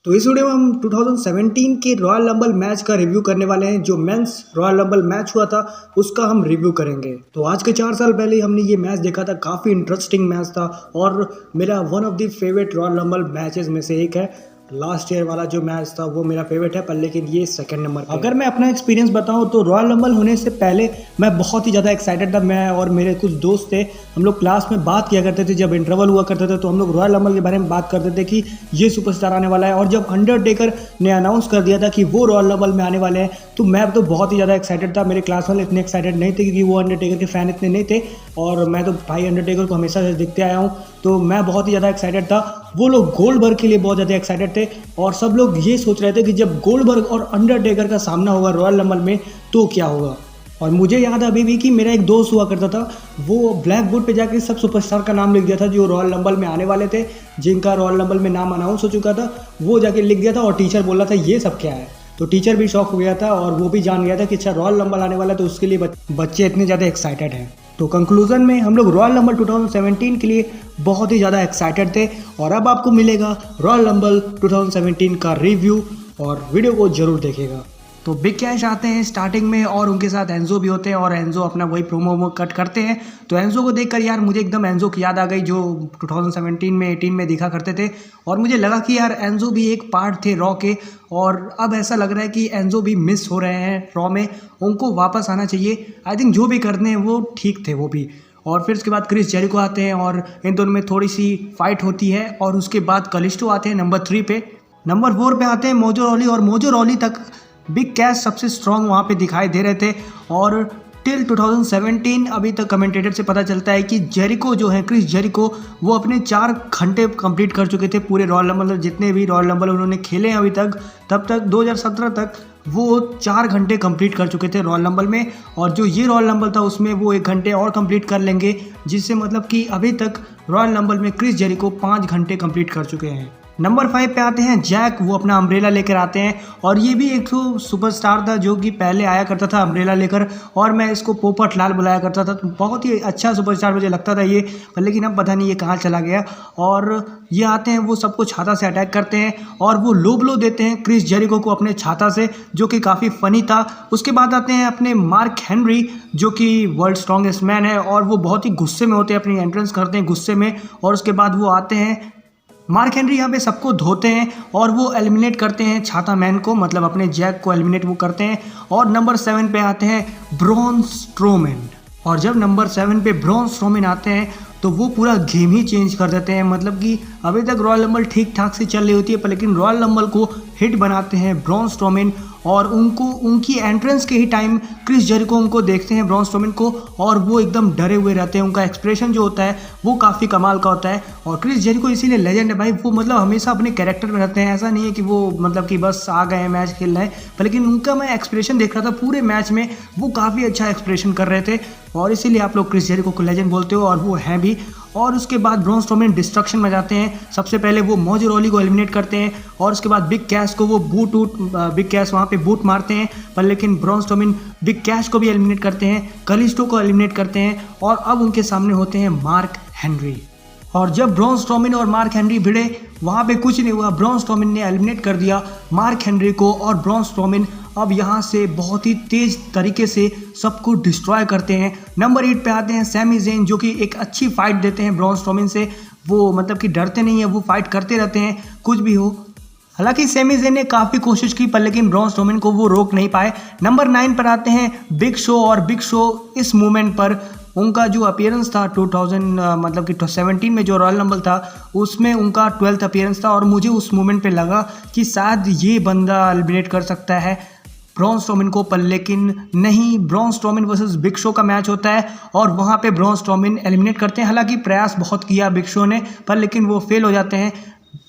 तो इस वीडियो में हम 2017 के रॉयल रंबल मैच का रिव्यू करने वाले हैं। जो मेंस रॉयल रंबल मैच हुआ था उसका हम रिव्यू करेंगे। तो आज के 4 साल पहले हमने ये मैच देखा था, काफ़ी इंटरेस्टिंग मैच था और मेरा one of the favourite royal rumble matches में से एक है। लास्ट ईयर वाला जो मैच था वो मेरा फेवरेट है, पर लेकिन ये सेकंड नंबर पे। अगर मैं अपना एक्सपीरियंस बताऊं तो रॉयल रंबल होने से पहले मैं बहुत ही ज़्यादा एक्साइटेड था। मैं और मेरे कुछ दोस्त थे, हम लोग क्लास में बात किया करते थे। जब इंटरवल हुआ करते थे तो हम लोग रॉयल रंबल के बारे में बात करते थे कि ये सुपरस्टार आने वाला है। और जब अंडरटेकर ने अनाउंस कर दिया था कि वो रॉयल रंबल में आने वाले हैं तो मैं तो बहुत ही ज़्यादा एक्साइटेड था। मेरे क्लास वाले इतने एक्साइटेड नहीं थे क्योंकि वो अंडरटेकर के फ़ैन इतने नहीं थे, और मैं तो भाई अंडरटेकर को हमेशा से देखते आया हूँ, तो मैं बहुत ही ज़्यादा एक्साइटेड था। वो लोग गोल्डबर्ग के लिए बहुत ज़्यादा एक्साइटेड थे और सब लोग ये सोच रहे थे कि जब गोल्डबर्ग और अंडरटेकर का सामना होगा रॉयल रंबल में तो क्या होगा। और मुझे याद है अभी भी कि मेरा एक दोस्त हुआ करता था, वो ब्लैक बोर्ड पे जाके सब सुपरस्टार का नाम लिख दिया था जो रॉयल रंबल में आने वाले थे, जिनका रॉयल रंबल में नाम अनाउंस हो चुका था। वो जाके लिख दिया था और टीचर बोल रहा था ये सब क्या है। तो टीचर भी शॉक हो गया था और वो भी जान गया था कि अच्छा रॉयल रंबल आने वाला है, तो उसके लिए बच्चे इतने ज़्यादा एक्साइटेड हैं। तो कंक्लूजन में हम लोग रॉयल रंबल 2017 के लिए बहुत ही ज़्यादा एक्साइटेड थे। और अब आपको मिलेगा रॉयल रंबल 2017 का रिव्यू, और वीडियो को जरूर देखिएगा। तो बिग कैश आते हैं स्टार्टिंग में और उनके साथ एंजो भी होते हैं और एंजो अपना वही प्रोमो कट करते हैं। तो एंजो को देखकर यार मुझे एकदम एंजो की याद आ गई जो 2017 में 18 में दिखा करते थे। और मुझे लगा कि यार एंजो भी एक पार्ट थे रॉ के, और अब ऐसा लग रहा है कि एंजो भी मिस हो रहे हैं रॉ में, उनको वापस आना चाहिए। आई थिंक जो भी करते हैं वो ठीक थे वो भी। और फिर उसके बाद क्रिस जेरिको आते हैं और इन दोनों में थोड़ी सी फाइट होती है। और उसके बाद कलिस्टो आते हैं नंबर 3 पे। नंबर 4 पे आते हैं मोजो रॉली, और मोजो रॉली तक बिग कैश सबसे स्ट्रॉन्ग वहाँ पे दिखाई दे रहे थे। और टिल 2017 अभी तक कमेंटेटर से पता चलता है कि जेरिको जो है, क्रिस जेरिको, वो अपने 4 घंटे कंप्लीट कर चुके थे पूरे रॉयल रंबल। जितने भी रॉयल रंबल उन्होंने खेले हैं अभी तक, तब तक 2017 तक वो 4 घंटे कंप्लीट कर चुके थे रॉयल रंबल में। और जो ये रॉयल रंबल था उसमें वो 1 घंटे और कंप्लीट कर लेंगे, जिससे मतलब कि अभी तक रॉयल रंबल में क्रिस जेरिको 5 घंटे कंप्लीट कर चुके हैं। नंबर 5 पे आते हैं जैक, वो अपना अम्ब्रेला लेकर आते हैं। और ये भी एक तो सुपरस्टार था जो कि पहले आया करता था अम्ब्रेला लेकर, और मैं इसको पोपट लाल बुलाया करता था। तो बहुत ही अच्छा सुपरस्टार मुझे लगता था ये, पर लेकिन अब पता नहीं ये कहाँ चला गया। और ये आते हैं, वो सबको छाता से अटैक करते हैं और वो लो ब्लो देते हैं क्रिस जेरिको को अपने छाता से, जो कि काफ़ी फ़नी था। उसके बाद आते हैं अपने मार्क हेनरी, जो कि वर्ल्ड स्ट्रॉन्गेस्ट मैन है, और वो बहुत ही गुस्से में होते हैं, अपनी एंट्रेंस करते हैं गुस्से में। और उसके बाद वो आते हैं, मार्क हेनरी यहाँ पे सबको धोते हैं और वो एलिमिनेट करते हैं छाता मैन को, मतलब अपने जैक को एलिमिनेट वो करते हैं। और नंबर 7 पे आते हैं ब्रॉन स्ट्रोमैन। और जब नंबर 7 पे ब्रॉन स्ट्रोमैन आते हैं तो वो पूरा गेम ही चेंज कर देते हैं। मतलब कि अभी तक रॉयल रंबल ठीक ठाक से चल रही होती है, पर लेकिन रॉयल रंबल को हिट बनाते हैं ब्रॉन स्ट्रोमैन। और उनको उनकी एंट्रेंस के ही टाइम क्रिस जेरिको उनको देखते हैं ब्रॉन स्ट्रोमैन को, और वो एकदम डरे हुए रहते हैं। उनका एक्सप्रेशन जो होता है वो काफ़ी कमाल का होता है। और क्रिस जेरिको इसीलिए लेजेंड है भाई, वो मतलब हमेशा अपने कैरेक्टर में रहते हैं। ऐसा नहीं है कि वो मतलब कि बस आ गए हैं मैच खेल रहे हैं, पर लेकिन उनका मैं एक्सप्रेशन देख रहा था पूरे मैच में, वो काफ़ी अच्छा एक्सप्रेशन कर रहे थे, और इसीलिए आप लोग क्रिस जेरिको को लेजेंड बोलते हो, और वो हैं भी। और उसके बाद ब्रॉन स्ट्रोमैन डिस्ट्रक्शन में जाते हैं। सबसे पहले वो मोजो रॉली को एलिमिनेट करते हैं, और उसके बाद बिग कैश को वो बिग कैश वहाँ पे बूट मारते हैं, पर लेकिन ब्रॉन स्ट्रोमैन बिग कैश को भी एलिमिनेट करते हैं, कलिस्टो को एलिमिनेट करते हैं। और अब उनके सामने होते हैं मार्क हेनरी। और जब ब्रॉन स्ट्रोमैन और मार्क हेनरी भिड़े, वहाँ पे कुछ नहीं हुआ, ब्रॉन स्ट्रोमैन ने एलिमिनेट कर दिया मार्क हेनरी को। और ब्रॉन स्ट्रोमैन अब यहाँ से बहुत ही तेज तरीके से सबको डिस्ट्रॉय करते हैं। नंबर 8 पे आते हैं सैमी ज़ेन, जो कि एक अच्छी फाइट देते हैं ब्रॉन स्ट्रोमैन से। वो मतलब कि डरते नहीं है, वो फाइट करते रहते हैं कुछ भी हो। हालांकि सैमी ज़ेन ने काफ़ी कोशिश की, पर लेकिन ब्रॉन स्ट्रोमैन को वो रोक नहीं पाए। नंबर 9 पर आते हैं बिग शो, और बिग शो इस मूवमेंट पर उनका जो अपीयरेंस था 2000 मतलब कि 17 में जो रॉयल रंबल था उसमें उनका 12th अपीयरेंस था। और मुझे उस मोमेंट पे लगा कि शायद ये बंदा एलिमिनेट कर सकता है ब्रॉन स्ट्रोमैन को, पर लेकिन नहीं, Braun Strowman versus big show का मैच होता है और वहाँ पे ब्रॉन स्ट्रोमैन एलिमिनेट करते हैं। हालांकि प्रयास बहुत किया बिग शो ने, पर लेकिन वो फेल हो जाते हैं।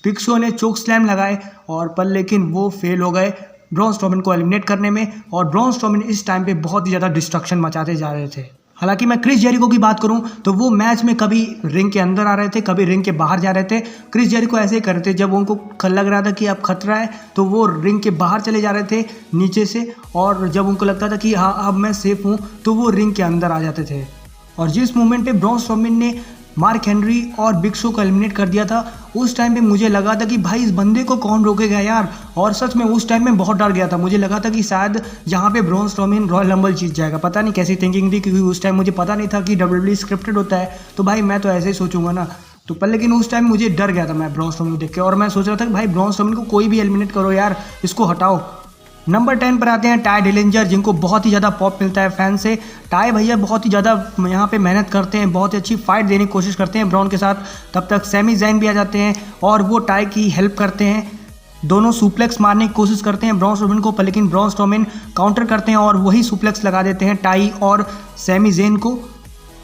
बिग शो ने चोक स्लैम लगाए और पर लेकिन वो फेल हो गए ब्रॉन स्ट्रोमैन को एलिमिनेट करने में। और ब्रॉन स्ट्रोमैन इस टाइम पे बहुत ही ज़्यादा डिस्ट्रक्शन मचाते जा रहे थे। हालांकि मैं क्रिस जेरिको की बात करूं तो वो मैच में कभी रिंग के अंदर आ रहे थे, कभी रिंग के बाहर जा रहे थे। क्रिस जेरिको ऐसे ही कर रहे थे, जब उनको लग रहा था कि अब खतरा है तो वो रिंग के बाहर चले जा रहे थे नीचे से, और जब उनको लगता था कि हाँ अब मैं सेफ हूँ तो वो रिंग के अंदर आ जाते थे। और जिस मोमेंट पे ब्रॉन स्ट्रोमैन ने मार्क हेनरी और बिग शो को एलिमिनेट कर दिया था, उस टाइम पे मुझे लगा था कि भाई इस बंदे को कौन रोकेगा यार। और सच में उस टाइम में बहुत डर गया था, मुझे लगा था कि शायद यहाँ पे ब्रॉन स्ट्रोमन रॉयल रंबल जीत जाएगा। पता नहीं कैसी थिंकिंग थी, क्योंकि उस टाइम मुझे पता नहीं था कि WWE स्क्रिप्टेड होता है, तो भाई मैं तो ऐसे ही सोचूंगा ना। तो पर लेकिन उस टाइम मुझे डर गया था मैं ब्रॉन स्ट्रोमन को देख के, और मैं सोच रहा था कि भाई ब्रॉन स्ट्रोमन को कोई भी एलिमिनेट करो यार, इसको हटाओ। नंबर 10 पर आते हैं टाई डिलिंजर, जिनको बहुत ही ज़्यादा पॉप मिलता है फैन से। टाई भैया बहुत ही ज़्यादा यहाँ पे मेहनत करते हैं, बहुत ही अच्छी फाइट देने की कोशिश करते हैं ब्रॉन के साथ। तब तक सैमी ज़ैन भी आ जाते हैं और वो टाई की हेल्प करते हैं। दोनों सुप्लेक्स मारने की कोशिश करते हैं ब्रॉन स्ट्रोमन को, पर लेकिन ब्रॉन स्ट्रोमन काउंटर करते हैं और वही सुप्लेक्स लगा देते हैं टाई और सैमी ज़ैन को।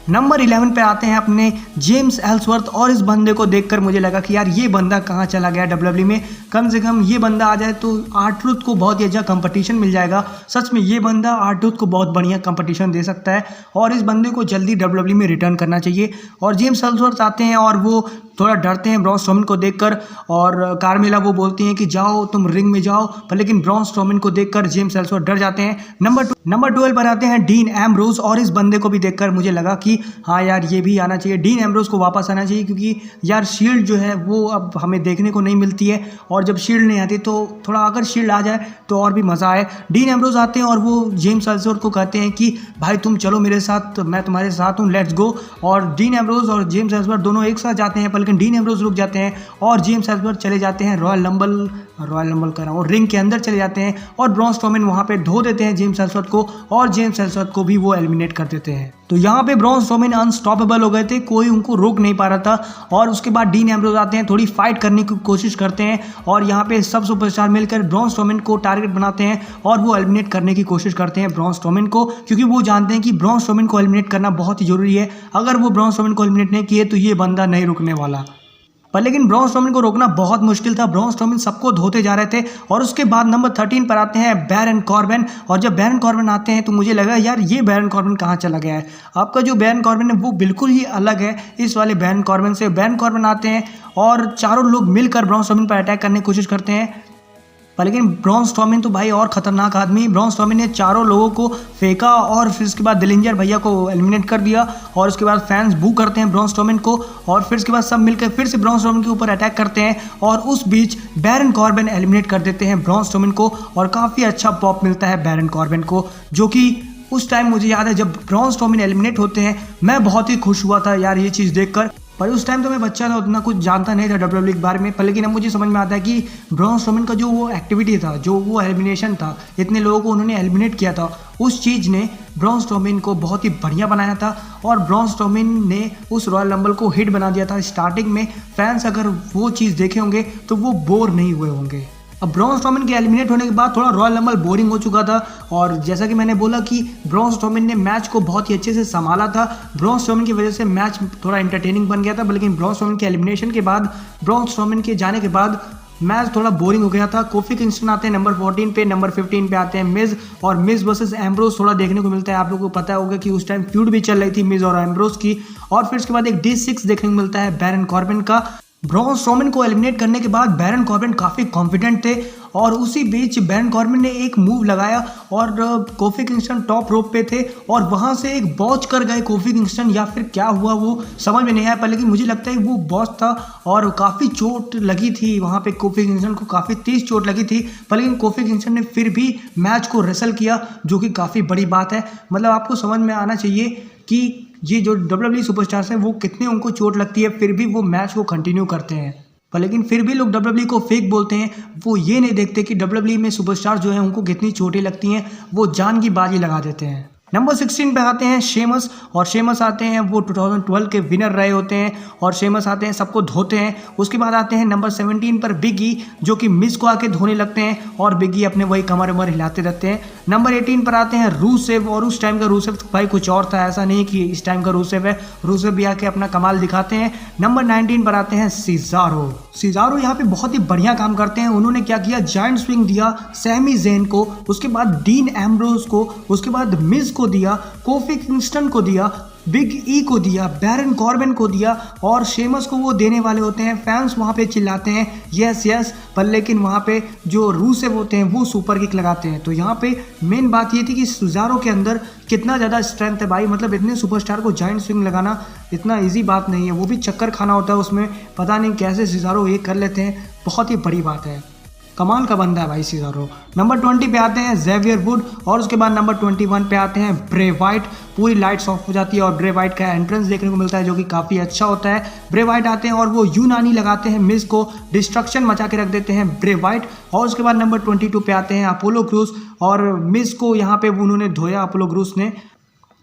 नंबर 11 पे आते हैं अपने जेम्स एल्सवर्थ, और इस बंदे को देखकर मुझे लगा कि यार ये बंदा कहाँ चला गया WWE में। कम से कम ये बंदा आ जाए तो R-Truth को बहुत ही अच्छा कंपटीशन मिल जाएगा। सच में ये बंदा R-Truth को बहुत बढ़िया कंपटीशन दे सकता है, और इस बंदे को जल्दी WWE में रिटर्न करना चाहिए। और जेम्स एल्सवर्थ आते हैं और वो थोड़ा डरते हैं ब्रॉन स्ट्रोमन को देखकर, और कार्मेला वो बोलती हैं कि जाओ तुम रिंग में जाओ, पर लेकिन ब्रॉन स्ट्रोमन को देखकर जेम्स एल्सवर्थ डर जाते हैं। नंबर 12 पर आते हैं डीन एम्ब्रोज, और इस बंदे को भी देखकर मुझे लगा कि हाँ यार ये भी आना चाहिए, डीन एम्ब्रोज को वापस आना चाहिए, क्योंकि यार शील्ड जो है वो अब हमें देखने को नहीं मिलती है, और जब शील्ड नहीं आती तो थोड़ा अगर शील्ड आ जाए तो और भी मज़ा आए। डीन एम्ब्रोज आते हैं और वो जेम्स एल्सवर्थ को कहते हैं कि भाई तुम चलो मेरे साथ, मैं तुम्हारे साथ हूँ, लेट्स गो। और डीन एम्ब्रोज और जेम्स एल्सवर्थ दोनों एक साथ जाते हैं, पर लेकिन डीन एम्ब्रोज रुक जाते हैं और जेम्स एल्सवर्थ चले जाते हैं रॉयल रंबल कर रहा हूँ, रिंग के अंदर चले जाते हैं, और ब्रॉन स्ट्रोमन वहाँ पे धो देते हैं जेम्स एल्सवर्थ को, और जेम्स एल्सवर्थ को भी वो एलिमिनेट कर देते हैं। तो यहाँ पे ब्रॉन स्ट्रोमन अनस्टॉपेबल हो गए थे, कोई उनको रोक नहीं पा रहा था। और उसके बाद डीन एम्ब्रोज आते हैं, थोड़ी फाइट करने की कोशिश करते हैं, और यहाँ पे सब सुपरस्टार मिलकर ब्रॉन स्ट्रोमन को टारगेट बनाते हैं और वो एलिमिनेट करने की कोशिश करते हैं ब्रॉन स्ट्रोमन को, क्योंकि वो जानते हैं कि ब्रॉन स्ट्रोमन को एलिमिनेट करना बहुत ही जरूरी है। अगर वो ब्रॉन स्ट्रोमन को एलिमिनेट नहीं किए तो ये बंदा नहीं रुकने वाला। पर लेकिन ब्रॉन स्ट्रोमन को रोकना बहुत मुश्किल था, ब्रॉन स्ट्रोमन सबको धोते जा रहे थे। और उसके बाद नंबर 13 पर आते हैं बैरन कॉर्बिन, और जब बैरन कॉर्बिन आते हैं तो मुझे लगा यार ये बैरन कॉर्बिन कहाँ चला गया है। आपका जो बैरन कॉर्बिन है वो बिल्कुल ही अलग है इस वाले बैरन कॉर्बिन से। बैरन कॉर्बिन आते हैं और चारों लोग मिलकर ब्रॉन स्ट्रोमन पर अटैक करने की कोशिश करते हैं, पर लेकिन ब्रॉन स्ट्रोमन तो भाई और खतरनाक आदमी। ब्रॉन स्ट्रोमन ने चारों लोगों को फेंका और फिर उसके बाद दिलिंजर भैया को एलिमिनेट कर दिया, और उसके बाद फैंस बू करते हैं ब्रॉन स्ट्रोमन को, और फिर उसके बाद सब मिलकर फिर से ब्रॉन स्ट्रोमन के ऊपर अटैक करते हैं, और उस बीच बैरन कॉर्बिन एलिमिनेट कर देते हैं ब्रॉन स्ट्रोमन को, और काफ़ी अच्छा पॉप मिलता है बैरन कॉर्बिन को, जो कि उस टाइम मुझे याद है जब ब्रॉन स्ट्रोमन एलिमिनेट होते हैं मैं बहुत ही खुश हुआ था यार ये चीज़ देखकर। पर उस टाइम तो मैं बच्चा था, उतना कुछ जानता नहीं था WWE के बारे में, पर लेकिन अब मुझे समझ में आता है कि ब्रॉन स्ट्रोमन का जो वो एक्टिविटी था, जो वो एलिमिनेशन था, इतने लोगों को उन्होंने एलिमिनेट किया था, उस चीज़ ने ब्रॉन स्ट्रोमन को बहुत ही बढ़िया बनाया था, और ब्रॉन स्ट्रोमन ने उस रॉयल रंबल को हिट बना दिया था स्टार्टिंग में। फैंस अगर वो चीज़ देखे होंगे तो वो बोर नहीं हुए होंगे। अब ब्रॉन स्ट्रोमन के एलिमिनेट होने के बाद थोड़ा रॉयल रंबल बोरिंग हो चुका था, और जैसा कि मैंने बोला कि ब्रॉन स्ट्रोमन ने मैच को बहुत ही अच्छे से संभाला था। ब्रॉन स्ट्रोमन की वजह से मैच थोड़ा एंटरटेनिंग बन गया था, लेकिन ब्रॉन स्ट्रोमन के एलिमिनेशन के बाद, ब्रॉन स्ट्रोमन के जाने के बाद मैच थोड़ा बोरिंग हो गया था। कोफी किंगस्टन आते हैं नंबर 14 पे, नंबर 15 पे आते हैं मिज, और मिज वर्सेस एम्ब्रोज थोड़ा देखने को मिलता है। आप लोगों को पता होगा कि उस टाइम फ्यूड भी चल रही थी मिज और एम्ब्रोज की, और फिर उसके बाद एक D6 देखने को मिलता है बैरन कॉर्बिन का। ब्रॉन स्ट्रोमन को एलिमिनेट करने के बाद बैरन कॉर्बिन काफ़ी कॉन्फिडेंट थे, और उसी बीच बैरन कॉर्बिन ने एक मूव लगाया और कोफी किंगस्टन टॉप रोप पे थे, और वहाँ से एक बॉच कर गए कोफी किंगस्टन, या फिर क्या हुआ वो समझ में नहीं आया, पर लेकिन मुझे लगता है वो बॉच था, और काफ़ी चोट लगी थी वहाँ पे कोफी किंगस्टन को, काफ़ी तेज चोट लगी थी, पर लेकिन कोफी किंगस्टन ने फिर भी मैच को रेसल किया, जो कि काफ़ी बड़ी बात है। मतलब आपको समझ में आना चाहिए कि ये जो WWE सुपरस्टार्स हैं वो कितने उनको चोट लगती है, फिर भी वो मैच को कंटिन्यू करते हैं। पर लेकिन फिर भी लोग WWE को फेक बोलते हैं, वो ये नहीं देखते कि WWE में सुपरस्टार जो हैं उनको कितनी चोटें लगती हैं, वो जान की बाजी लगा देते हैं। नंबर 16 पे आते हैं शेमस, और शेमस आते हैं वो 2012 के विनर रहे होते हैं, और शेमस आते हैं सबको धोते हैं। उसके बाद आते हैं नंबर 17 पर बिगी, जो कि मिस को आके धोने लगते हैं, और बिगी अपने वही कमर उमर हिलाते रहते हैं। नंबर 18 पर आते हैं रूसेव, और उस टाइम का रूसेव भाई कुछ और था, ऐसा नहीं कि इस टाइम का रूसेव है, रूसेव भी आके अपना कमाल दिखाते हैं। नंबर 19 पर आते हैं सीजारो यहाँ पे बहुत ही बढ़िया काम करते हैं। उन्होंने क्या किया, जायंट स्विंग दिया सैमी ज़ेन को, उसके बाद डीन एम्ब्रोज को, उसके बाद मिज को दिया, कोफी किंगस्टन को दिया, बिग ई को दिया, बैरन कॉर्बिन को दिया और शेमस को वो देने वाले होते हैं। फैंस वहाँ पे चिल्लाते हैं यस यस, पर लेकिन वहाँ पे जो रूसेव होते हैं वो सुपर किक लगाते हैं। तो यहाँ पे मेन बात ये थी कि सिज़ारो के अंदर कितना ज़्यादा स्ट्रेंथ है भाई, मतलब इतने सुपरस्टार को जाइंट स्विंग लगाना इतना ईजी बात नहीं है, वो भी चक्कर खाना होता है उसमें, पता नहीं कैसे सिज़ारो ये कर लेते हैं, बहुत ही बड़ी बात है। कमाल का बंदा है भाई सिज़ारो। नंबर 20 पे आते हैं जेवियर वुड और उसके बाद नंबर 21 पे आते हैं ब्रे वाइट। पूरी लाइट्स ऑफ हो जाती है और ब्रे वाइट का एंट्रेंस देखने को मिलता है जो कि काफ़ी अच्छा होता है। ब्रे वाइट आते हैं और वो यूनानी लगाते हैं, मिस को डिस्ट्रक्शन मचा के रख देते हैं ब्रे वाइट। और उसके बाद नंबर 22 पे आते हैं अपोलो क्रूज और मिस को यहाँ पे उन्होंने धोया अपोलो क्रूज ने।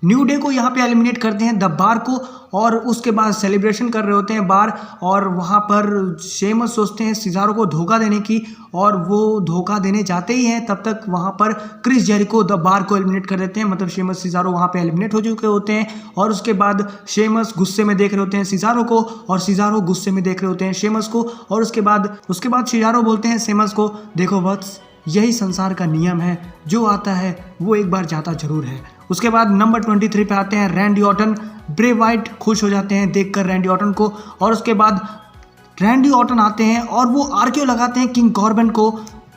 न्यू डे को यहाँ पे एलिमिनेट करते हैं द बार को और उसके बाद सेलिब्रेशन कर रहे होते हैं बार, और वहाँ पर शेमस सोचते हैं सिज़ारो को धोखा देने की और वो धोखा देने जाते ही हैं तब तक वहाँ पर क्रिस जेरिको द बार को एलिमिनेट कर देते हैं। मतलब शेमस सिज़ारो वहाँ पे एलिमिनेट हो चुके होते हैं और उसके बाद शेमस गुस्से में देख रहे होते हैं सिज़ारो को और सिज़ारो गुस्से में देख रहे होते हैं शेमस को। और उसके बाद सिज़ारो बोलते हैं शेमस को, देखो वत्स यही संसार का नियम है, जो आता है वो एक बार जाता जरूर है। उसके बाद नंबर 23 पे आते हैं रैंडी ऑर्टन। ब्रे वाइट खुश हो जाते हैं देखकर रैंडी ऑर्टन को और उसके बाद रैंडी ऑर्टन आते हैं और वो आर्क्यू लगाते हैं किंग कॉर्बिन को,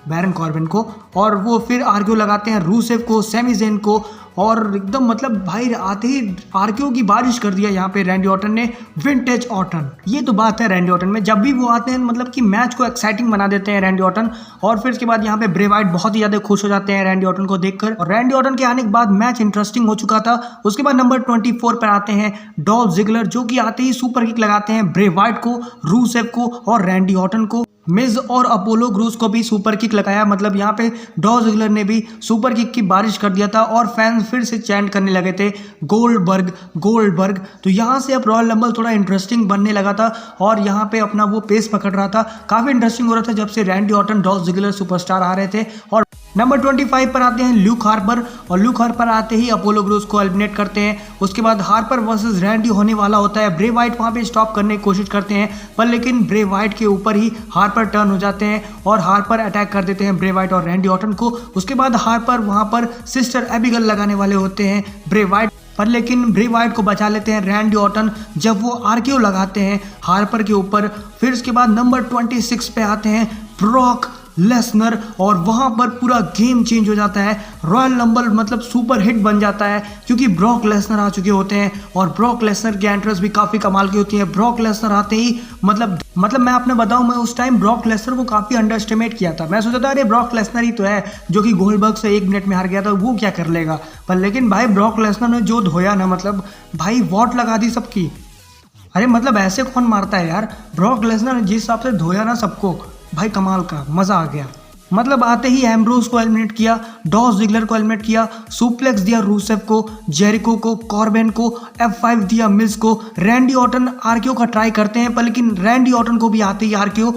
बैरन कॉर्बिन को, और वो फिर आर्क्यू लगाते हैं रूसेव को, सैमी ज़ेन को, और एकदम मतलब भाई आते ही आर्क्यू की बारिश कर दिया यहाँ पे रैंडी ऑर्टन ने। विंटेज ऑर्टन, ये तो बात है रैंडी ऑर्टन में, जब भी वो आते हैं मतलब कि मैच को एक्साइटिंग बना देते हैं रैंडी ऑर्टन। और फिर उसके बाद यहाँ पे ब्रे वाइट बहुत ही ज़्यादा खुश हो जाते हैं रैंडी ऑर्टन को देखकर और रैंडी ऑर्टन के आने के बाद मैच इंटरेस्टिंग हो चुका था। उसके बाद नंबर 24 पर आते हैं डॉल्फ जिगलर, जो कि आते ही सुपर किक लगाते हैं ब्रे वाइट को, रूसेव को और रैंडी ऑर्टन को। मिज और अपोलो क्रूज को भी सुपर किक लगाया, मतलब यहाँ पे डॉल्फ जिगलर ने भी सुपर किक की बारिश कर दिया था और फैंस फिर से चैंट करने लगे थे गोल्डबर्ग गोल्डबर्ग। तो यहाँ से अब रॉयल रंबल थोड़ा इंटरेस्टिंग बनने लगा था और यहाँ पे अपना वो पेस पकड़ रहा था, काफ़ी इंटरेस्टिंग हो रहा था जब से Randy Orton Dolph Ziggler superstar आ रहे थे। और नंबर 25 पर आते हैं ल्यूक हार्पर और ल्यूक हार्पर आते ही अपोलो क्रूज को एलिमिनेट करते हैं। उसके बाद हार्पर वर्सेस रैंडी होने वाला होता है। ब्रे वाइट वहाँ पे स्टॉप करने की कोशिश करते हैं पर लेकिन ब्रे वाइट के ऊपर ही हार्पर टर्न हो जाते हैं और हार्पर अटैक कर देते हैं ब्रे वाइट और रैंडी ऑर्टन को। उसके बाद हार्पर वहाँ पर सिस्टर एबिगेल लगाने वाले होते हैं ब्रे वाइट पर लेकिन ब्रे वाइट को बचा लेते हैं रैंडी ऑर्टन जब वो आरक्यू लगाते हैं हार्पर के ऊपर। फिर उसके बाद नंबर 26 पे आते हैं ब्रॉक लेसनर और वहाँ पर पूरा गेम चेंज हो जाता है। रॉयल रंबल मतलब सुपर हिट बन जाता है क्योंकि ब्रॉक लेसनर आ चुके होते हैं और ब्रॉक लेसनर की एंट्रेंस भी काफ़ी कमाल की होती है। ब्रॉक लेसनर आते ही मतलब मैं आपने बताऊं, मैं उस टाइम ब्रॉक लेसनर को काफ़ी अंडर एस्टिमेट किया था। मैं सोचा था अरे ब्रॉक लेसनर ही तो है जो कि गोल्डबर्ग से 1 मिनट में हार गया था, वो क्या कर लेगा। पर लेकिन भाई ब्रॉक लेसनर ने जो धोया ना, मतलब भाई वॉट लगा दी सबकी। अरे मतलब ऐसे कौन मारता है यार, ब्रॉक लेसनर ने जिस हिसाब से धोया ना सबको, भाई कमाल का, मज़ा आ गया। मतलब आते ही एम्ब्रोज को एलिमिनेट किया, डॉल्फ जिगलर को एलिमिनेट किया, सुप्लेक्स दिया रूसेव को, जेरिको को, कॉर्बिन को, F5 दिया मिज को। रैंडी ऑर्टन आरक्यू का ट्राई करते हैं पर लेकिन रैंडी ऑर्टन को भी आते ही आरक्यू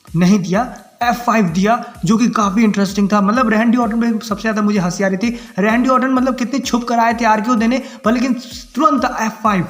नहीं दिया, F5 दिया जो कि काफ़ी इंटरेस्टिंग था। मतलब रैंडी ऑर्टन में सबसे ज़्यादा मुझे हंसी आ रही थी, रैंडी ऑर्टन मतलब कितने छुप कर आए थे आरक्यू देने पर लेकिन तुरंत F5।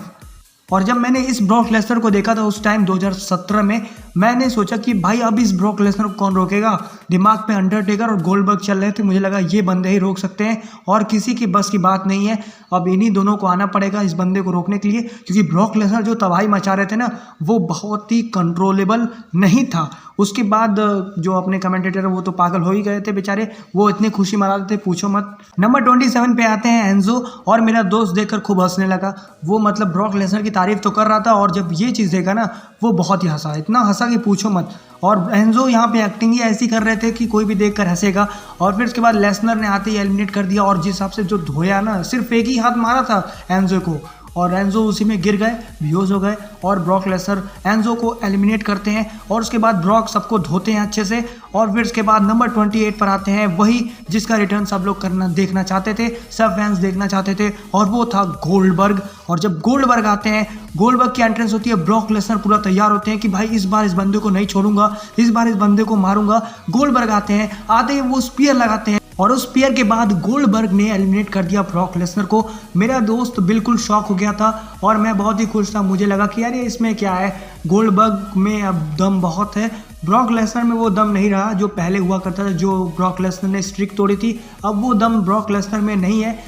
और जब मैंने इस ब्रॉक लेसनर को देखा था उस टाइम 2017 में, मैंने सोचा कि भाई अब इस ब्रॉक लेसनर को कौन रोकेगा। दिमाग में अंडरटेकर और गोल्डबर्ग चल रहे थे, मुझे लगा ये बंदे ही रोक सकते हैं और किसी की बस की बात नहीं है। अब इन्हीं दोनों को आना पड़ेगा इस बंदे को रोकने के लिए क्योंकि ब्रॉक लेसनर जो तबाही मचा रहे थे ना वो बहुत ही कंट्रोलेबल नहीं था। उसके बाद जो अपने कमेंटेटर वो तो पागल हो ही गए थे बेचारे, वो इतनी खुशी मना रहे थे पूछो मत। नंबर 27 पे आते हैं एंजो और मेरा दोस्त देखकर खूब हंसने लगा। वो मतलब ब्रॉक लेसनर की तारीफ तो कर रहा था और जब ये चीज़ देखा ना वो बहुत ही हंसा, इतना हंसा कि पूछो मत। और एंजो यहाँ पे एक्टिंग ही ऐसी कर रहे थे कि कोई भी देखकर हंसेगा। और फिर उसके बाद लेसनर ने आते ही एलिमिनेट कर दिया और जिस हिसाब से जो धोया ना, सिर्फ एक ही हाथ मारा था एंजो को और एंजो उसी में गिर गए, बेहोश हो गए और ब्रॉक लेसनर एंजो को एलिमिनेट करते हैं। और उसके बाद ब्रॉक सबको धोते हैं अच्छे से। और फिर उसके बाद नंबर 28 पर आते हैं वही जिसका रिटर्न सब लोग देखना चाहते थे, सब फैंस देखना चाहते थे और वो था गोल्डबर्ग। और जब गोल्डबर्ग आते हैं, गोल्डबर्ग की एंट्रेंस होती है, ब्रॉक लेसनर पूरा तैयार होते हैं कि भाई इस बार इस बंदे को नहीं छोड़ूंगा, इस बार इस बंदे को मारूंगा। गोल्डबर्ग आते हैं, आते ही वो स्पीयर लगाते हैं और उस स्पीयर के बाद गोल्डबर्ग ने एलिमिनेट कर दिया ब्रॉक लेसनर को। मेरा दोस्त बिल्कुल शॉक हो गया था और मैं बहुत ही खुश था। मुझे लगा कि यार ये इसमें क्या है, गोल्डबर्ग में अब दम बहुत है, ब्रॉक लेसनर में वो दम नहीं रहा जो पहले हुआ करता था, जो ब्रॉक लेसनर ने स्ट्रिक तोड़ी थी, अब वो दम ब्रॉक लेसनर में नहीं है।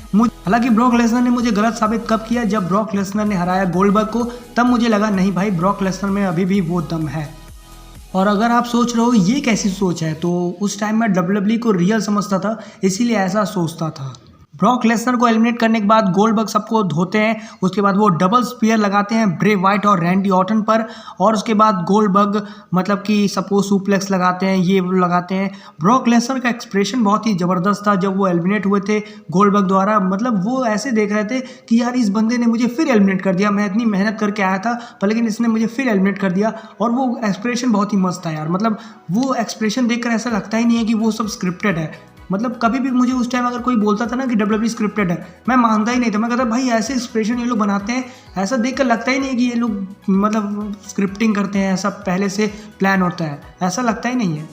हालांकि ब्रॉक लेसनर ने मुझे गलत साबित कब किया, जब ब्रॉक लेसनर ने हराया गोल्डबर्ग को, तब मुझे लगा नहीं भाई ब्रॉक लेसनर में अभी भी वो दम है। और अगर आप सोच रहे हो ये कैसी सोच है, तो उस टाइम मैं WWE को रियल समझता था, इसीलिए ऐसा सोचता था। ब्रॉक लेसनर को एलिमिनेट करने के बाद गोल्डबर्ग सबको धोते हैं, उसके बाद वो डबल स्पीयर लगाते हैं ब्रे वाइट और रैंडी ऑर्टन पर, और उसके बाद गोल्डबर्ग मतलब कि सबको सुप्लेक्स लगाते हैं, ये लगाते हैं। ब्रॉक लेसनर का एक्सप्रेशन बहुत ही ज़बरदस्त था जब वो एलिमिनेट हुए थे गोल्डबर्ग द्वारा, मतलब वो ऐसे देख रहे थे कि यार इस बंदे ने मुझे फिर एलिमिनेट कर दिया, मैं इतनी मेहनत करके आया था पर लेकिन इसने मुझे फिर एलिमिनेट कर दिया। और वो एक्सप्रेशन बहुत ही मस्त था यार, मतलब वो एक्सप्रेशन देखकर ऐसा लगता ही नहीं है कि वो सब स्क्रिप्टेड है। मतलब कभी भी मुझे उस टाइम अगर कोई बोलता था ना कि WWE स्क्रिप्टेड है, मैं मानता ही नहीं था। मैं कहता भाई ऐसे एक्सप्रेशन ये लोग बनाते हैं, ऐसा देखकर लगता ही नहीं कि ये लोग मतलब स्क्रिप्टिंग करते हैं, ऐसा पहले से प्लान होता है, ऐसा लगता ही नहीं है।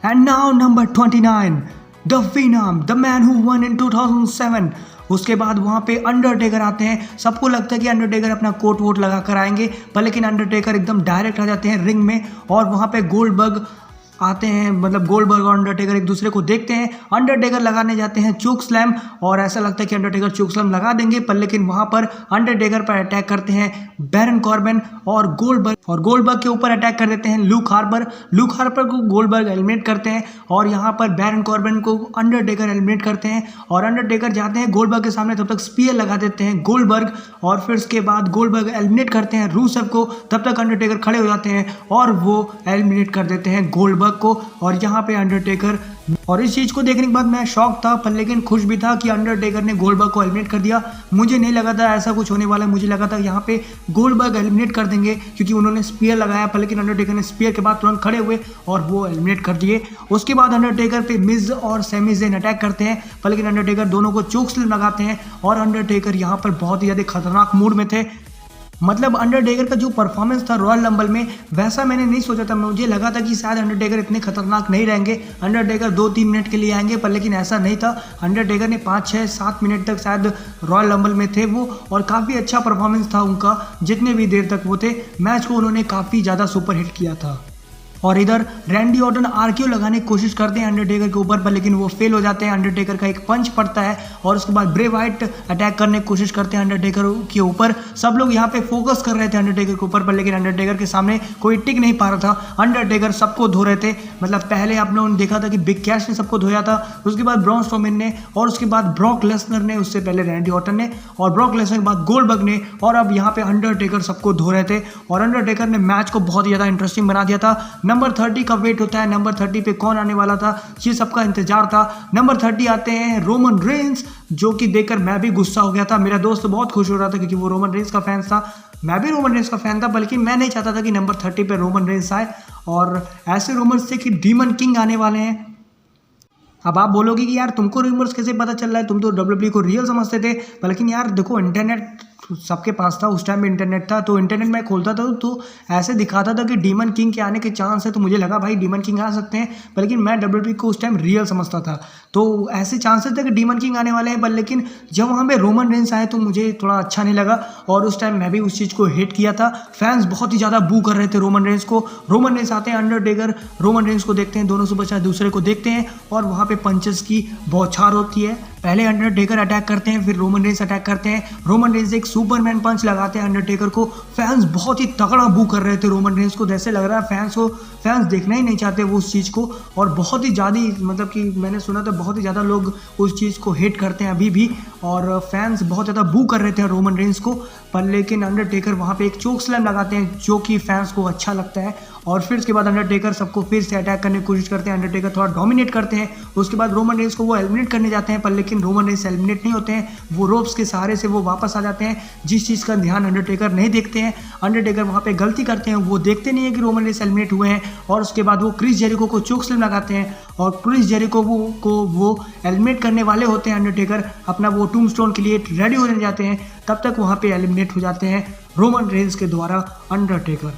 And now number 29, the Phenom, the man who won in 2007। उसके बाद वहाँ पे अंडरटेकर आते हैं, सबको लगता है कि अंडरटेकर अपना कोट वोट लगा कर आएंगे, पर लेकिन अंडरटेकर एकदम डायरेक्ट आ जाते हैं रिंग में, और वहाँ पे गोल्डबर्ग आते हैं, मतलब गोल्डबर्ग और अंडरटेकर एक दूसरे को देखते हैं। अंडरटेकर लगाने जाते हैं चोक स्लैम, और ऐसा लगता है कि अंडरटेकर चोक स्लैम लगा देंगे, पर लेकिन वहां पर अंडरटेकर पर अटैक करते हैं बैरन कॉर्बिन, और गोल्डबर्ग के ऊपर अटैक कर देते हैं लूक हार्पर को गोल्डबर्ग एलिमिनेट करते हैं, और यहाँ पर बैरन कॉर्बिन को अंडरटेकर एलिमिनेट करते हैं, और अंडरटेकर जाते हैं गोल्डबर्ग के सामने, तब तक स्पीयर लगा देते हैं गोल्डबर्ग, और फिर उसके बाद गोल्डबर्ग एलिमिनेट करते हैं रूसेव को, तब तक अंडरटेकर खड़े हो जाते हैं और वो एलिमिनेट कर देते हैं गोल्डबर्ग को। और यहाँ पे अंडरटेकर, और इस चीज को देखने के बाद मैं शॉक था पर लेकिन खुश भी था कि अंडरटेकर ने गोल्डबर्ग को एलिमिनेट कर दिया। मुझे नहीं लगा था ऐसा कुछ होने वाला, मुझे लगा था यहाँ पे गोल्डबर्ग एलिमिनेट कर देंगे क्योंकि उन्होंने स्पीयर लगाया, पर लेकिन अंडरटेकर ने स्पीयर के बाद तुरंत खड़े हुए और वो एलिमिनेट कर दिए। उसके बाद अंडरटेकर पे मिज और सेमी ज़ेन अटैक करते हैं, पर लेकिन अंडरटेकर दोनों को चोक स्लैम लगाते हैं, और अंडरटेकर यहाँ पर बहुत ही ज़्यादा खतरनाक मूड में थे। मतलब अंडरटेकर का जो परफॉर्मेंस था रॉयल रंबल में, वैसा मैंने नहीं सोचा था। मुझे लगा था कि शायद अंडरटेकर इतने खतरनाक नहीं रहेंगे, अंडरटेकर 2-3 मिनट के लिए आएंगे, पर लेकिन ऐसा नहीं था। अंडरटेकर ने 5-6-7 मिनट तक शायद रॉयल रंबल में थे वो, और काफ़ी अच्छा परफॉर्मेंस था उनका। जितने भी देर तक वो थे मैच को उन्होंने काफ़ी ज़्यादा सुपर हिट किया था। और इधर रैंडी ऑर्टन आरक्यू लगाने की कोशिश करते हैं अंडरटेकर के ऊपर, पर लेकिन वो फेल हो जाते हैं। अंडरटेकर का एक पंच पड़ता है, और उसके बाद ब्रे वाइट अटैक करने की कोशिश करते हैं अंडरटेकर के ऊपर। सब लोग यहाँ पे फोकस कर रहे थे अंडरटेकर के ऊपर, पर लेकिन अंडरटेकर के सामने कोई टिक नहीं पा रहा था। अंडरटेकर सबको धो रहे थे, मतलब पहले आप लोगों ने देखा था कि बिग कैश ने सबको धोया था, उसके बाद ब्रॉन स्ट्रोमैन ने, और उसके बाद ब्रॉक लेसनर ने, उससे पहले रैंडी ऑर्टन ने, और ब्रॉक लेसनर के बाद गोल्डबर्ग ने, और अब यहाँ पे अंडरटेकर सबको धो रहे थे। और अंडरटेकर ने मैच को बहुत ही ज़्यादा इंटरेस्टिंग बना दिया था। नंबर 30 का वेट होता है, नंबर 30 पे कौन आने वाला था ये सबका इंतजार था। नंबर 30 आते हैं रोमन रेंस, जो कि देखकर मैं भी गुस्सा हो गया था। मेरा दोस्त बहुत खुश हो रहा था क्योंकि वो रोमन रेंस का फैन था, मैं भी रोमन रेंस का फैन था, बल्कि मैं नहीं चाहता था कि नंबर 30 पे रोमन रेंस आए। और ऐसे रूमर्स थे कि डीमन किंग आने वाले हैं। अब आप बोलोगे कि यार तुमको रूमर्स कैसे पता चल रहा है, तुम तो WWE को रियल समझते थे, लेकिन यार देखो इंटरनेट सबके पास था, उस टाइम में इंटरनेट था, तो इंटरनेट में खोलता था तो ऐसे दिखाता था कि डीमन किंग के आने के चांस है, तो मुझे लगा भाई डीमन किंग आ सकते हैं, पर लेकिन मैं WWE को उस टाइम रियल समझता था, तो ऐसे चांसेस थे कि डीमन किंग आने वाले हैं। पर लेकिन जब वहाँ पे रोमन रेंस आए तो मुझे थोड़ा अच्छा नहीं लगा, और उस टाइम मैं भी उस चीज़ को हेट किया था। फैंस बहुत ही ज़्यादा बू कर रहे थे रोमन रेंस को। रोमन रेंस आते हैं, अंडरटेकर रोमन रेंस को देखते हैं, दोनों सुपरस्टार दूसरे को देखते हैं, और वहाँ पे पंचेस की बौछार होती है। पहले अंडरटेकर अटैक करते हैं, फिर रोमन रेंस अटैक करते हैं। रोमन रेंस एक सुपरमैन पंच लगाते हैं अंडरटेकर को। फैंस बहुत ही तगड़ा बू कर रहे थे रोमन रेंस को, जैसे लग रहा है फैंस देखना ही नहीं चाहते वो उस चीज़ को, और बहुत ही ज़्यादा मतलब कि मैंने सुना था बहुत ही ज़्यादा लोग उस चीज़ को हेट करते हैं अभी भी, और फैंस बहुत ज़्यादा बू कर रहे थे रोमन रेंस को। पर लेकिन अंडरटेकर वहाँ पे एक चोक स्लैम लगाते हैं जो कि फैंस को अच्छा लगता है, और फिर उसके बाद अंडरटेकर सबको फिर से अटैक करने की कोशिश करते हैं। अंडरटेकर थोड़ा डोमिनेट करते हैं, उसके बाद रोमन रेंस को वो एलिमिनेट करने जाते हैं, पर लेकिन रोमन रेंस एलिमिनेट नहीं होते हैं, वो रोप्स के सहारे से वो वापस आ जाते हैं, जिस चीज़ का ध्यान अंडरटेकर नहीं देखते हैं। अंडरटेकर वहाँ पे गलती करते हैं, वो देखते नहीं है कि रोमन रेंस एलिमिनेट हुए हैं, और उसके बाद वो क्रिस जेरिको को चोक स्लैम लगाते हैं, और क्रिस जेरिको को वो एलिमिनेट करने वाले होते हैं। अंडरटेकर अपना वो टूम्बस्टोन के लिए रेडी होने जाते हैं, तब तक वहाँ पे एलिमिनेट हो जाते हैं रोमन रेंस के द्वारा अंडरटेकर।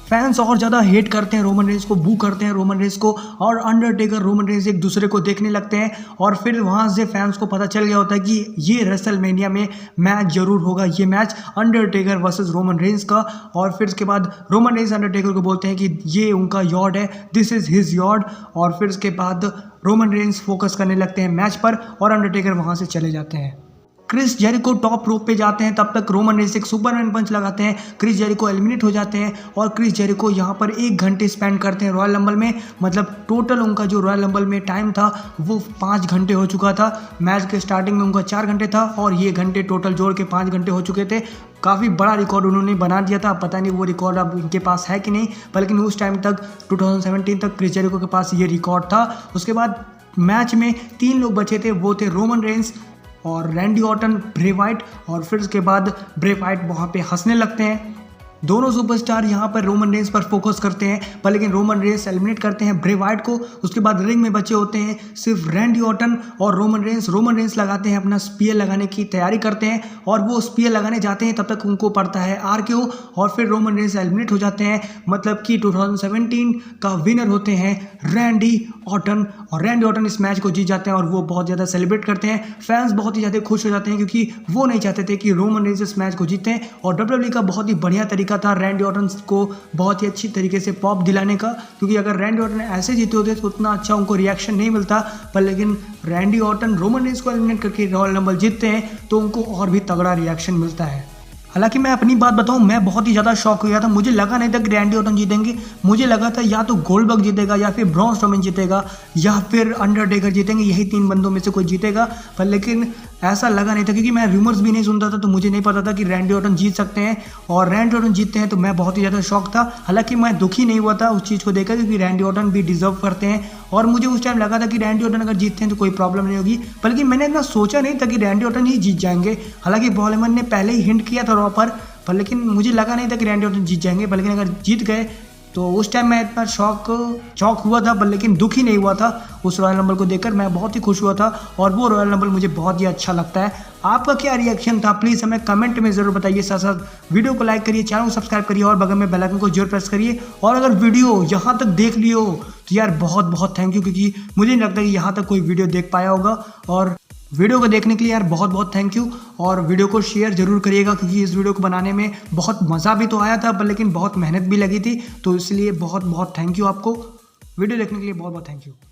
फैंस और ज़्यादा हेट करते हैं रोमन रेंस को, बू करते हैं रोमन रेंस को, और अंडरटेकर रोमन रेंस एक दूसरे को देखने लगते हैं, और फिर वहाँ से फैंस को पता चल गया होता है कि ये रेसलमेनिया में मैच जरूर होगा, ये match Undertaker versus Roman Reigns का। और फिर उसके बाद रोमन रेंस अंडरटेकर को बोलते हैं कि ये उनका यॉर्ड है, दिस इज़ हिज यॉर्ड, और फिर उसके बाद रोमन रेंस फोकस करने लगते हैं मैच पर, और अंडरटेकर वहाँ से चले जाते हैं। क्रिस जेरिको टॉप रोप पे जाते हैं, तब तक रोमन रेंस एक सुपरमैन पंच लगाते हैं, क्रिस जेरिको एलिमिनेट हो जाते हैं और क्रिस जेरिको यहाँ पर 1 घंटे स्पेंड करते हैं रॉयल रंबल में। मतलब टोटल उनका जो रॉयल रंबल में टाइम था वो 5 घंटे हो चुका था। मैच के स्टार्टिंग में उनका 4 घंटे था और ये घंटे टोटल जोड़ के 5 घंटे हो चुके थे। काफ़ी बड़ा रिकॉर्ड उन्होंने बना दिया था। पता नहीं वो रिकॉर्ड अब उनके पास है कि नहीं, लेकिन उस टाइम तक 2017 तक क्रिस जेरिको के पास ये रिकॉर्ड था। उसके बाद मैच में 3 लोग बचे थे, वो थे रोमन रेंस और रैंडी ऑर्टन, ब्रे वाइट। और फिर उसके बाद ब्रे वाइट वहाँ पे हंसने लगते हैं। दोनों सुपरस्टार यहाँ पर रोमन रेंस पर फोकस करते हैं, पर लेकिन रोमन रेंस एलिमिनेट करते हैं ब्रे वाइट को। उसके बाद रिंग में बचे होते हैं सिर्फ रैंडी ऑर्टन और रोमन रेंस लगाते हैं, अपना स्पीयर लगाने की तैयारी करते हैं और वो स्पीयर लगाने जाते हैं, तब तक उनको पड़ता है RKO और फिर रोमन रेंस एलिमिनेट हो जाते हैं। मतलब कि 2017 का विनर होते हैं रैंडी ऑर्टन और रैंडी ऑर्टन इस मैच को जीत जाते हैं और वो बहुत ज़्यादा सेलिब्रेट करते हैं। फैंस बहुत ही ज़्यादा खुश हो जाते हैं क्योंकि वो नहीं चाहते थे कि रोमन रेंस इस मैच को जीतें और WWE का बहुत ही बढ़िया तरीका था रैंडी ऑर्टन को बहुत ही अच्छी तरीके से पॉप दिलाने का, क्योंकि अगर रैंडी ऑर्टन ऐसे जीते होते तो उतना अच्छा उनको रिएक्शन नहीं मिलता। पर लेकिन रैंडी ऑर्टन रोमन रेंस को एलिमिनेट करके रॉयल रंबल जीतते हैं तो उनको और भी तगड़ा रिएक्शन मिलता है। हालांकि मैं अपनी बात बताऊं, मैं बहुत ही ज़्यादा शॉक हो गया था। मुझे लगा नहीं था कि रैंडी ऑर्टन जीतेंगे। मुझे लगा था या तो गोल्डबर्ग जीतेगा या फिर ब्रॉन स्ट्रोमैन जीतेगा या फिर अंडरटेकर जीतेंगे, यही 3 बंदों में से कोई जीतेगा। पर लेकिन ऐसा लगा नहीं था क्योंकि मैं रूमर्स भी नहीं सुनता था, तो मुझे नहीं पता था कि रैंडी ऑर्टन जीत सकते हैं और रैंडी ऑर्टन जीतते हैं तो मैं बहुत ही ज़्यादा शॉक था। हालांकि मैं दुखी नहीं हुआ था उस चीज़ को देखकर क्योंकि रैंडी ऑर्टन भी डिजर्व करते हैं और मुझे उस टाइम लगा था कि रैंडी ऑर्टन अगर जीतते हैं तो कोई प्रॉब्लम नहीं होगी। बल्कि मैंने इतना सोचा नहीं था कि रैंडी ऑर्टन ही जीत जाएंगे। हालांकि पॉल हेमन ने पहले ही हिंट किया था रॉ पर लेकिन मुझे लगा नहीं था कि रैंडी ऑर्टन जीत जाएंगे। लेकिन अगर जीत गए तो उस टाइम मैं इतना चौक हुआ था, लेकिन दुखी नहीं हुआ था। उस रॉयल रंबल को देखकर मैं बहुत ही खुश हुआ था और वो रॉयल रंबल मुझे बहुत ही अच्छा लगता है। आपका क्या रिएक्शन था प्लीज़ हमें कमेंट में ज़रूर बताइए। साथ साथ वीडियो को लाइक करिए, चैनल को सब्सक्राइब करिए और बगल में बेल आइकन को जरूर प्रेस करिए। और अगर वीडियो यहाँ तक देख लियो तो यार बहुत बहुत थैंक यू, क्योंकि मुझे नहीं लगता कि यहाँ तक कोई वीडियो देख पाया होगा। और वीडियो को देखने के लिए यार बहुत बहुत थैंक यू और वीडियो को शेयर जरूर करिएगा क्योंकि इस वीडियो को बनाने में बहुत मज़ा भी तो आया था पर लेकिन बहुत मेहनत भी लगी थी, तो इसलिए बहुत बहुत थैंक यू आपको। वीडियो देखने के लिए बहुत बहुत थैंक यू।